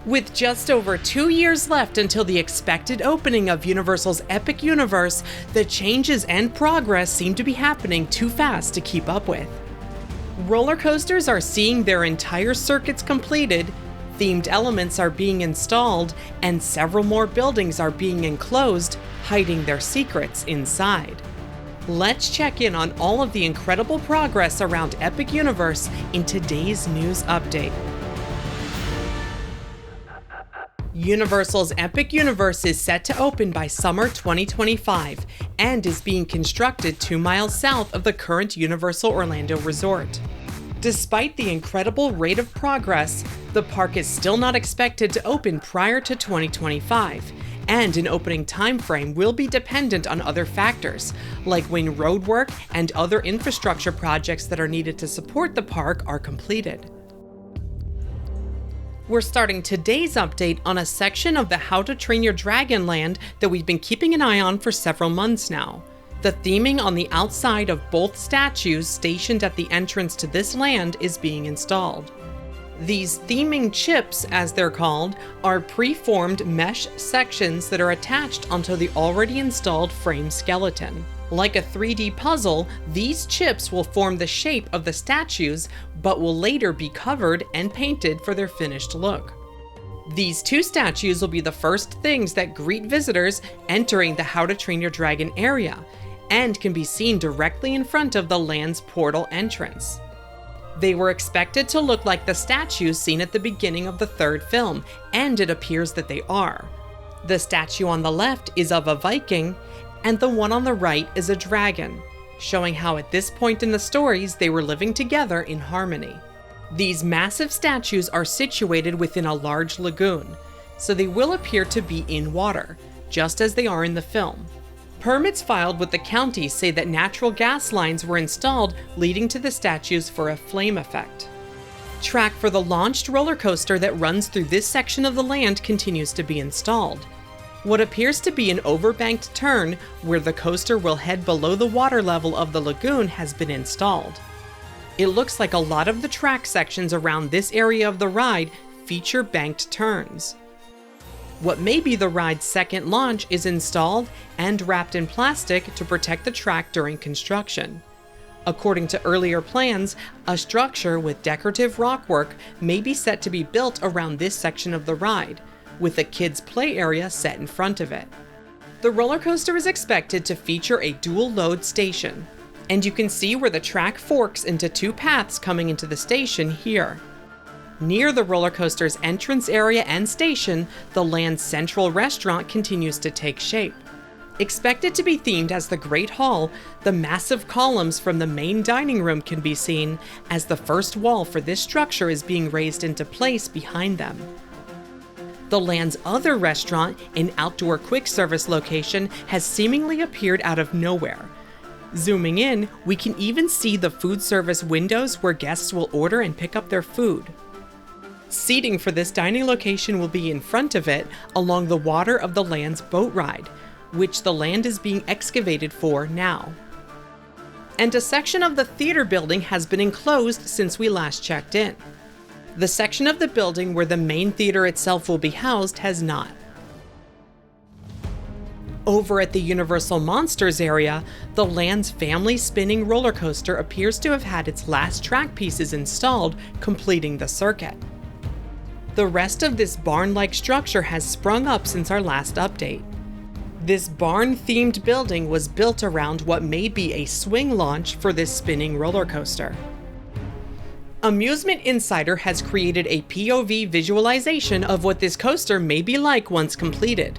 With just over 2 years left until the expected opening of Universal's Epic Universe, the changes and progress seem to be happening too fast to keep up with. Roller coasters are seeing their entire circuits completed, themed elements are being installed, and several more buildings are being enclosed, hiding their secrets inside. Let's check in on all of the incredible progress around Epic Universe in today's news update. Universal's Epic Universe is set to open by summer 2025 and is being constructed 2 miles south of the current Universal Orlando Resort. Despite the incredible rate of progress, the park is still not expected to open prior to 2025, and an opening timeframe will be dependent on other factors, like when roadwork and other infrastructure projects that are needed to support the park are completed. We're starting today's update on a section of the How to Train Your Dragon land that we've been keeping an eye on for several months now. The theming on the outside of both statues stationed at the entrance to this land is being installed. These theming chips, as they're called, are pre-formed mesh sections that are attached onto the already installed frame skeleton. Like a 3D puzzle, these chips will form the shape of the statues, but will later be covered and painted for their finished look. These 2 statues will be the first things that greet visitors entering the How to Train Your Dragon area, and can be seen directly in front of the land's portal entrance. They were expected to look like the statues seen at the beginning of the 3rd film, and it appears that they are. The statue on the left is of a Viking, and the one on the right is a dragon, showing how at this point in the stories they were living together in harmony. These massive statues are situated within a large lagoon, so they will appear to be in water, just as they are in the film. Permits filed with the county say that natural gas lines were installed, leading to the statues for a flame effect. Track for the launched roller coaster that runs through this section of the land continues to be installed. What appears to be an overbanked turn, where the coaster will head below the water level of the lagoon, has been installed. It looks like a lot of the track sections around this area of the ride feature banked turns. What may be the ride's second launch is installed and wrapped in plastic to protect the track during construction. According to earlier plans, a structure with decorative rockwork may be set to be built around this section of the ride, with a kids' play area set in front of it. The roller coaster is expected to feature a dual load station, and you can see where the track forks into 2 paths coming into the station here. Near the roller coaster's entrance area and station, the land's central restaurant continues to take shape. Expected to be themed as the Great Hall, the massive columns from the main dining room can be seen, as the first wall for this structure is being raised into place behind them. The land's other restaurant, an outdoor quick service location, has seemingly appeared out of nowhere. Zooming in, we can even see the food service windows where guests will order and pick up their food. Seating for this dining location will be in front of it, along the water of the land's boat ride, which the land is being excavated for now. And a section of the theater building has been enclosed since we last checked in. The section of the building where the main theater itself will be housed has not. Over at the Universal Monsters area, the land's family spinning roller coaster appears to have had its last track pieces installed, completing the circuit. The rest of this barn-like structure has sprung up since our last update. This barn-themed building was built around what may be a swing launch for this spinning roller coaster. Amusement Insider has created a POV visualization of what this coaster may be like once completed.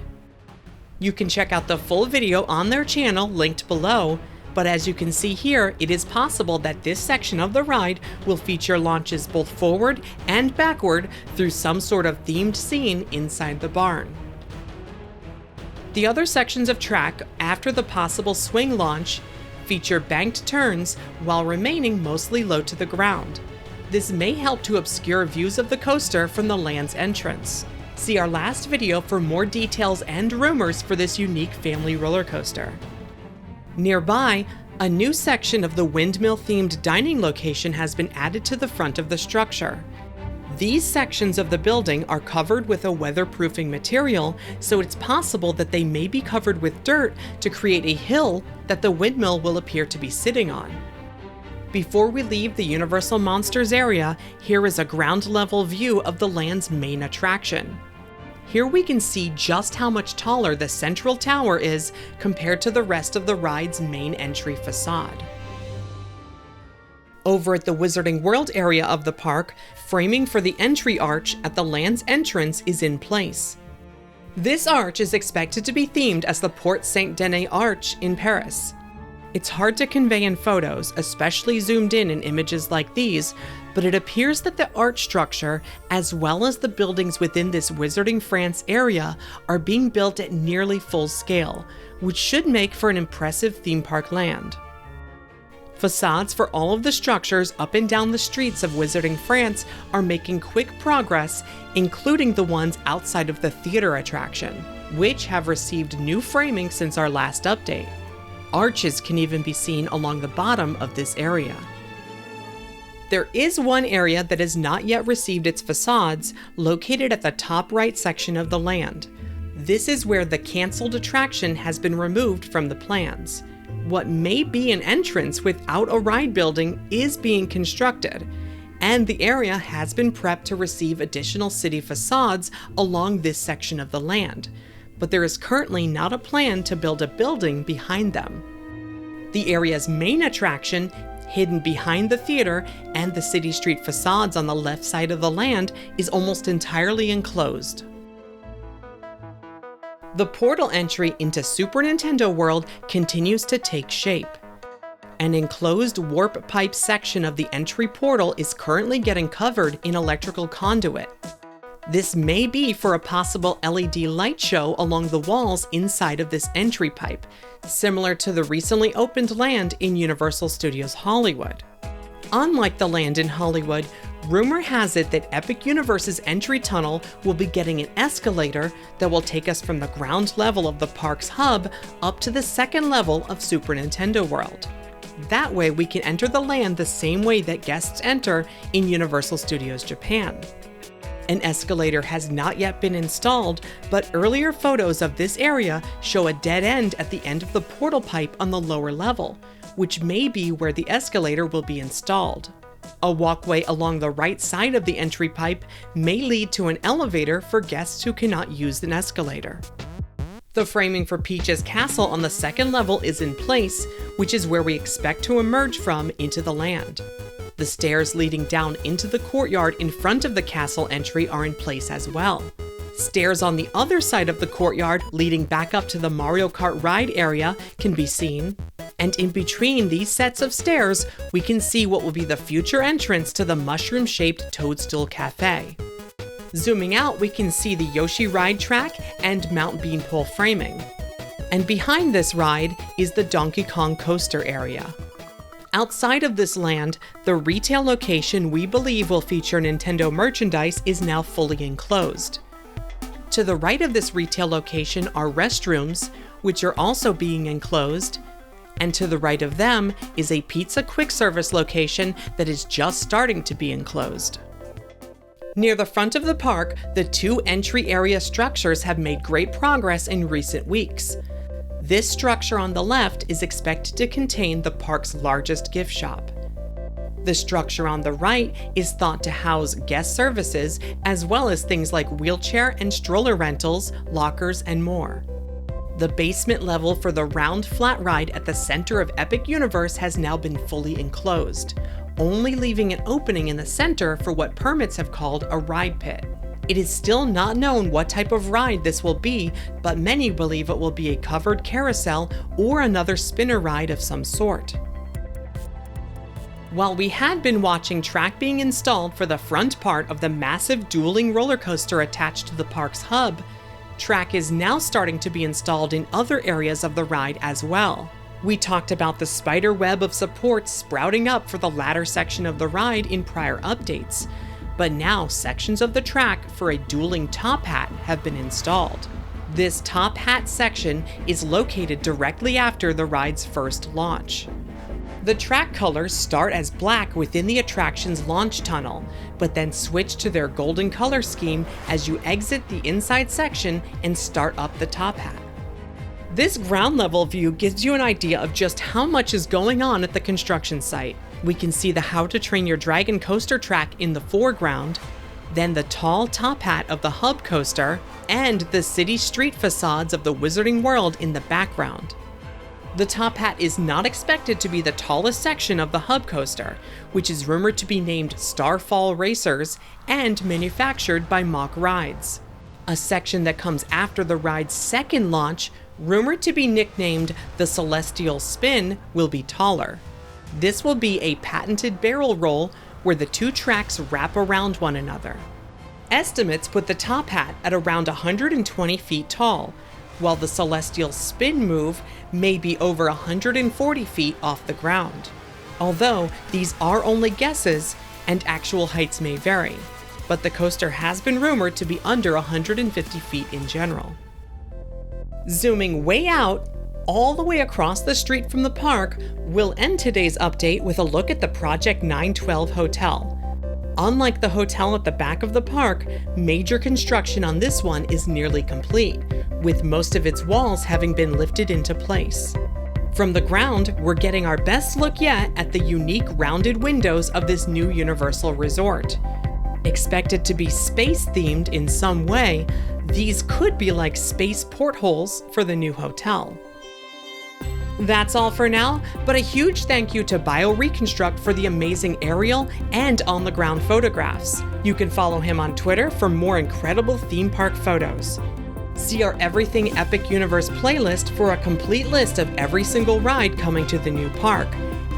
You can check out the full video on their channel linked below, but as you can see here, it is possible that this section of the ride will feature launches both forward and backward through some sort of themed scene inside the barn. The other sections of track after the possible swing launch feature banked turns while remaining mostly low to the ground. This may help to obscure views of the coaster from the land's entrance. See our last video for more details and rumors for this unique family roller coaster. Nearby, a new section of the windmill-themed dining location has been added to the front of the structure. These sections of the building are covered with a weatherproofing material, so it's possible that they may be covered with dirt to create a hill that the windmill will appear to be sitting on. Before we leave the Universal Monsters area, here is a ground-level view of the land's main attraction. Here we can see just how much taller the central tower is compared to the rest of the ride's main entry facade. Over at the Wizarding World area of the park, framing for the entry arch at the land's entrance is in place. This arch is expected to be themed as the Porte Saint-Denis Arch in Paris. It's hard to convey in photos, especially zoomed in images like these, but it appears that the arch structure, as well as the buildings within this Wizarding France area, are being built at nearly full scale, which should make for an impressive theme park land. Facades for all of the structures up and down the streets of Wizarding France are making quick progress, including the ones outside of the theater attraction, which have received new framing since our last update. Arches can even be seen along the bottom of this area. There is one area that has not yet received its facades, located at the top right section of the land. This is where the canceled attraction has been removed from the plans. What may be an entrance without a ride building is being constructed, and the area has been prepped to receive additional city facades along this section of the land, but there is currently not a plan to build a building behind them. The area's main attraction, hidden behind the theater and the city street facades on the left side of the land, is almost entirely enclosed. The portal entry into Super Nintendo World continues to take shape. An enclosed warp pipe section of the entry portal is currently getting covered in electrical conduit. This may be for a possible LED light show along the walls inside of this entry pipe, similar to the recently opened land in Universal Studios Hollywood. Unlike the land in Hollywood, rumor has it that Epic Universe's entry tunnel will be getting an escalator that will take us from the ground level of the park's hub up to the second level of Super Nintendo World. That way we can enter the land the same way that guests enter in Universal Studios Japan. An escalator has not yet been installed, but earlier photos of this area show a dead end at the end of the portal pipe on the lower level, which may be where the escalator will be installed. A walkway along the right side of the entry pipe may lead to an elevator for guests who cannot use an escalator. The framing for Peach's castle on the second level is in place, which is where we expect to emerge from into the land. The stairs leading down into the courtyard in front of the castle entry are in place as well. Stairs on the other side of the courtyard leading back up to the Mario Kart ride area can be seen, and in between these sets of stairs, we can see what will be the future entrance to the mushroom-shaped Toadstool Cafe. Zooming out, we can see the Yoshi ride track and Mount Beanpole framing. And behind this ride is the Donkey Kong coaster area. Outside of this land, the retail location we believe will feature Nintendo merchandise is now fully enclosed. To the right of this retail location are restrooms, which are also being enclosed, and to the right of them is a pizza quick service location that is just starting to be enclosed. Near the front of the park, the two entry area structures have made great progress in recent weeks. This structure on the left is expected to contain the park's largest gift shop. The structure on the right is thought to house guest services, as well as things like wheelchair and stroller rentals, lockers, and more. The basement level for the round flat ride at the center of Epic Universe has now been fully enclosed, only leaving an opening in the center for what permits have called a ride pit. It is still not known what type of ride this will be, but many believe it will be a covered carousel or another spinner ride of some sort. While we had been watching track being installed for the front part of the massive dueling roller coaster attached to the park's hub, track is now starting to be installed in other areas of the ride as well. We talked about the spider web of supports sprouting up for the latter section of the ride in prior updates, but now sections of the track for a dueling top hat have been installed. This top hat section is located directly after the ride's first launch. The track colors start as black within the attraction's launch tunnel, but then switch to their golden color scheme as you exit the inside section and start up the top hat. This ground level view gives you an idea of just how much is going on at the construction site. We can see the How to Train Your Dragon coaster track in the foreground, then the tall top hat of the hub coaster, and the city street facades of the Wizarding World in the background. The top hat is not expected to be the tallest section of the hub coaster, which is rumored to be named Starfall Racers and manufactured by Mack Rides. A section that comes after the ride's second launch, rumored to be nicknamed the Celestial Spin, will be taller. This will be a patented barrel roll where the two tracks wrap around one another. Estimates put the top hat at around 120 feet tall, while the Celestial Spin move may be over 140 feet off the ground. Although these are only guesses and actual heights may vary, but the coaster has been rumored to be under 150 feet in general. Zooming way out, all the way across the street from the park, we'll end today's update with a look at the Project 912 Hotel. Unlike the hotel at the back of the park, major construction on this one is nearly complete, with most of its walls having been lifted into place. From the ground, we're getting our best look yet at the unique rounded windows of this new Universal Resort. Expected to be space-themed in some way, these could be like space portholes for the new hotel. That's all for now, but a huge thank you to BioReconstruct for the amazing aerial and on-the-ground photographs. You can follow him on Twitter for more incredible theme park photos. See our Everything Epic Universe playlist for a complete list of every single ride coming to the new park.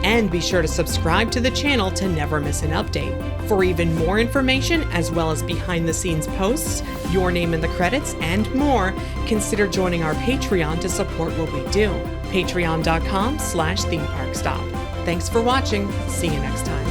And be sure to subscribe to the channel to never miss an update. For even more information, as well as behind-the-scenes posts, your name in the credits, and more, consider joining our Patreon to support what we do. Patreon.com/themeparkstop. Thanks for watching. See you next time.